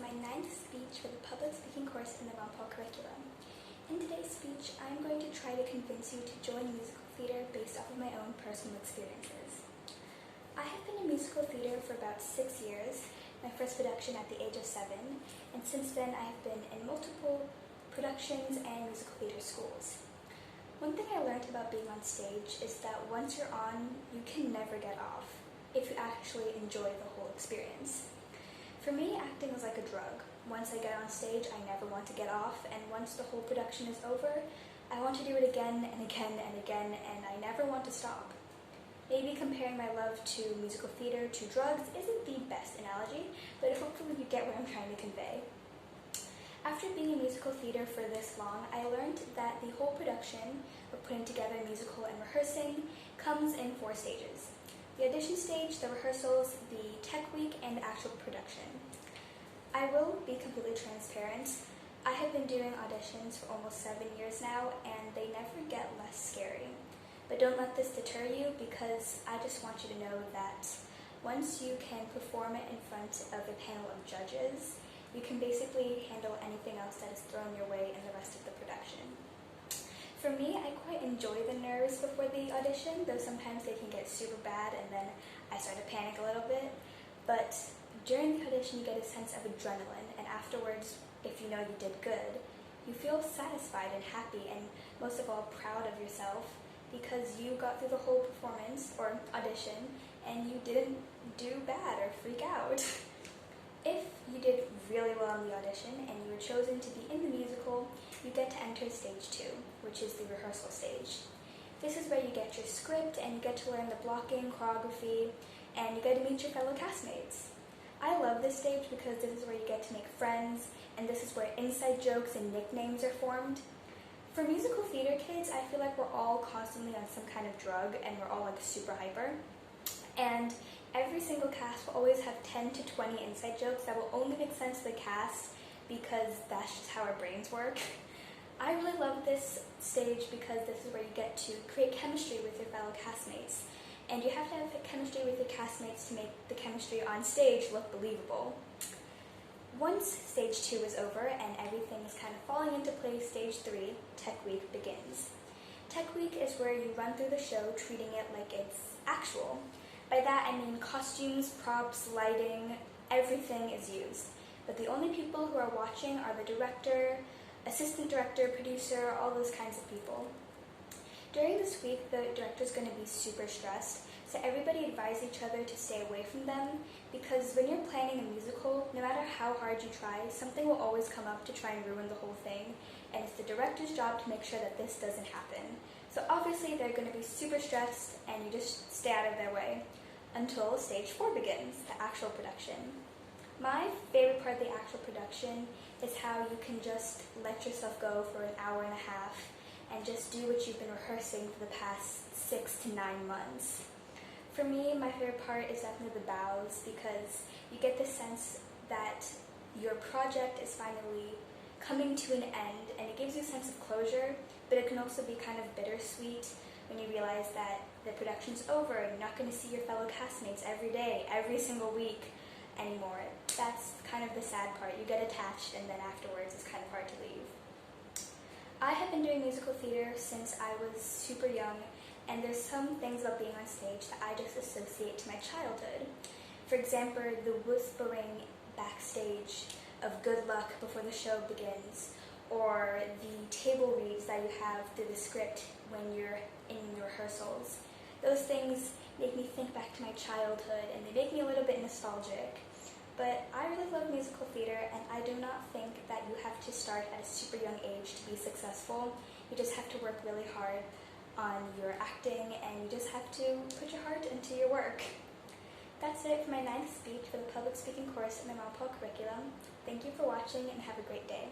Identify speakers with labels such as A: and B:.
A: my ninth speech for the public speaking course in the Mount Paul curriculum. In today's speech, I'm going to try to convince you to join musical theater based off of my own personal experiences. I have been in musical theater for about 6 years, my first production at the age of 7, and since then I have been in multiple productions and musical theater schools. One thing I learned about being on stage is that once you're on, you can never get off if you actually enjoy the whole experience. For me, acting is like a drug. Once I get on stage, I never want to get off, and once the whole production is over, I want to do it again and again and again, and I never want to stop. Maybe comparing my love to musical theater to drugs isn't the best analogy, but hopefully you get what I'm trying to convey. After being in musical theater for this long, I learned that the whole production of putting together a musical and rehearsing comes in 4 stages. The audition stage, the rehearsals, the tech week, and the actual production. I will be completely transparent. I have been doing auditions for almost 7 years now, and they never get less scary. But don't let this deter you, because I just want you to know that once you can perform it in front of a panel of judges, you can basically handle anything else that is thrown your way in the rest of the production. For me, I quite enjoy the nerves before the audition, though sometimes they can get super bad and then I start to panic a little bit. But during the audition, you get a sense of adrenaline, and afterwards, if you know you did good, you feel satisfied and happy, and most of all, proud of yourself because you got through the whole performance or audition and you didn't do bad or freak out. If you did really well in the audition and you were chosen to be in the musical, you get to enter stage 2, which is the rehearsal stage. This is where you get your script and you get to learn the blocking, choreography, and you get to meet your fellow castmates. I love this stage because this is where you get to make friends, and this is where inside jokes and nicknames are formed. For musical theater kids, I feel like we're all constantly on some kind of drug and we're all like super hyper. And every single cast will always have 10 to 20 inside jokes that will only make sense to the cast because that's just how our brains work. I really love this stage because this is where you get to create chemistry with your fellow castmates. And you have to have chemistry with your castmates to make the chemistry on stage look believable. Once stage 2 is over and everything is kind of falling into place, stage 3, tech week, begins. Tech week is where you run through the show treating it like it's actual. By that I mean costumes, props, lighting, everything is used. But the only people who are watching are the director, assistant director, producer, all those kinds of people. During this week, the director's going to be super stressed, so everybody advise each other to stay away from them, because when you're planning a musical, no matter how hard you try, something will always come up to try and ruin the whole thing, and it's the director's job to make sure that this doesn't happen. So obviously they're going to be super stressed, and you just stay out of their way until stage 4 begins, the actual production. My favorite part of the actual production is how you can just let yourself go for an hour and a half and just do what you've been rehearsing for the past 6 to 9 months. For me, my favorite part is definitely the bows, because you get the sense that your project is finally coming to an end, and it gives you a sense of closure, but it can also be kind of bittersweet when you realize that the production's over and you're not going to see your fellow castmates every day, every single week anymore. That's kind of the sad part. You get attached, and then afterwards it's kind of hard to leave. I have been doing musical theater since I was super young, and there's some things about being on stage that I just associate to my childhood. For example, the whispering backstage of good luck before the show begins, or the table reads that you have through the script when you're in your rehearsals. Those things make me think back to my childhood, and they make me a little bit nostalgic. But I really love musical theater, and I do not think that you have to start at a super young age to be successful. You just have to work really hard on your acting, and you just have to put your heart into your work. That's it for my 9th speech for the public speaking course in the Mount Paul curriculum. Thank you for watching, and have a great day.